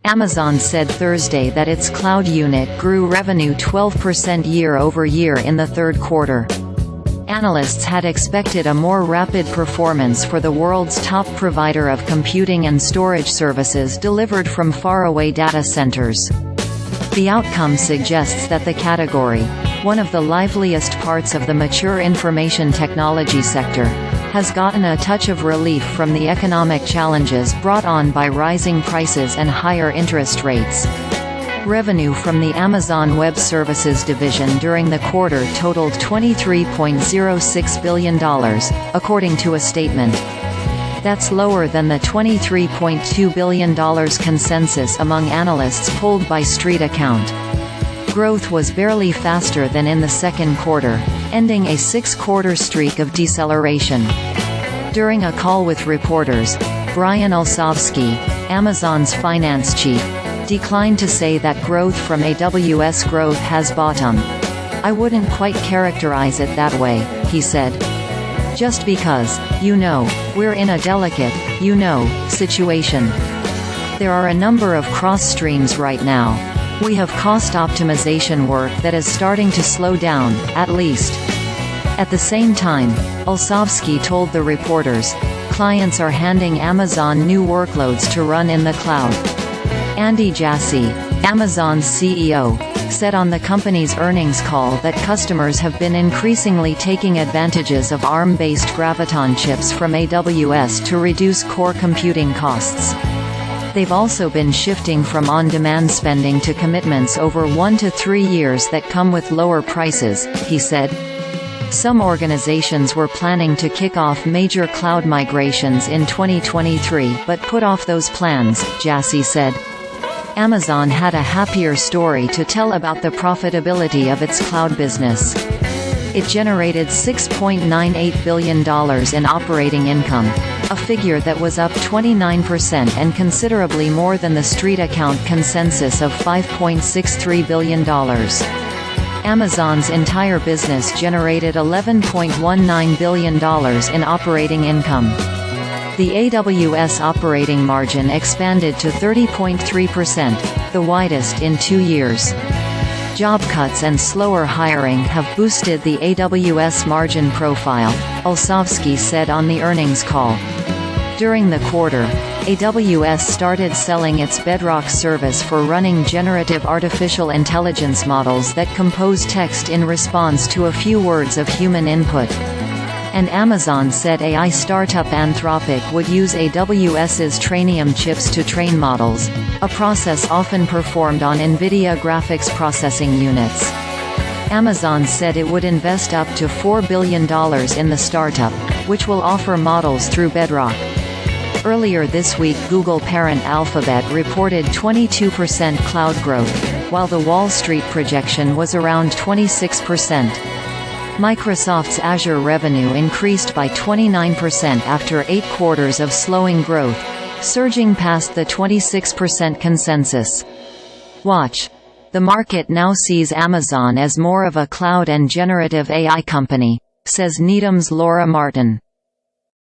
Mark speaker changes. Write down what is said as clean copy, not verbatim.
Speaker 1: Amazon said Thursday that its cloud unit grew revenue 12% year-over-year in the third quarter. Analysts had expected a more rapid performance for the world's top provider of computing and storage services delivered from faraway data centers. The outcome suggests that the category, one of the liveliest parts of the mature information technology sector, has gotten a touch of relief from the economic challenges brought on by rising prices and higher interest rates. Revenue from the Amazon Web Services division during the quarter totaled $23.06 billion, according to a statement. That's lower than the $23.2 billion consensus among analysts polled by StreetAccount. Growth was barely faster than in the second quarter, ending a 6-quarter streak of deceleration. During a call with reporters, Brian Olsavsky, Amazon's finance chief, declined to say that growth from AWS growth has bottomed. "I wouldn't quite characterize it that way," he said. "Just because, we're in a delicate, situation. There are a number of cross streams right now. We have cost optimization work that is starting to slow down, at least." At the same time, Olsavsky told the reporters, clients are handing Amazon new workloads to run in the cloud. Andy Jassy, Amazon's CEO, said on the company's earnings call that customers have been increasingly taking advantages of ARM-based Graviton chips from AWS to reduce core computing costs. They've also been shifting from on-demand spending to commitments over 1 to 3 years that come with lower prices, he said. Some organizations were planning to kick off major cloud migrations in 2023 but put off those plans, Jassy said. Amazon had a happier story to tell about the profitability of its cloud business. It generated $6.98 billion in operating income, a figure that was up 29% and considerably more than the StreetAccount consensus of $5.63 billion. Amazon's entire business generated $11.19 billion in operating income. The AWS operating margin expanded to 30.3%, the widest in 2 years. Job cuts and slower hiring have boosted the AWS margin profile, Olsavsky said on the earnings call. During the quarter, AWS started selling its Bedrock service for running generative artificial intelligence models that compose text in response to a few words of human input. And Amazon said AI startup Anthropic would use AWS's Trainium chips to train models, a process often performed on NVIDIA graphics processing units. Amazon said it would invest up to $4 billion in the startup, which will offer models through Bedrock. Earlier this week, Google parent Alphabet reported 22% cloud growth, while the Wall Street projection was around 26%. Microsoft's Azure revenue increased by 29% after 8 quarters of slowing growth, surging past the 26% consensus. Watch. The market now sees Amazon as more of a cloud and generative AI company, says Needham's Laura Martin.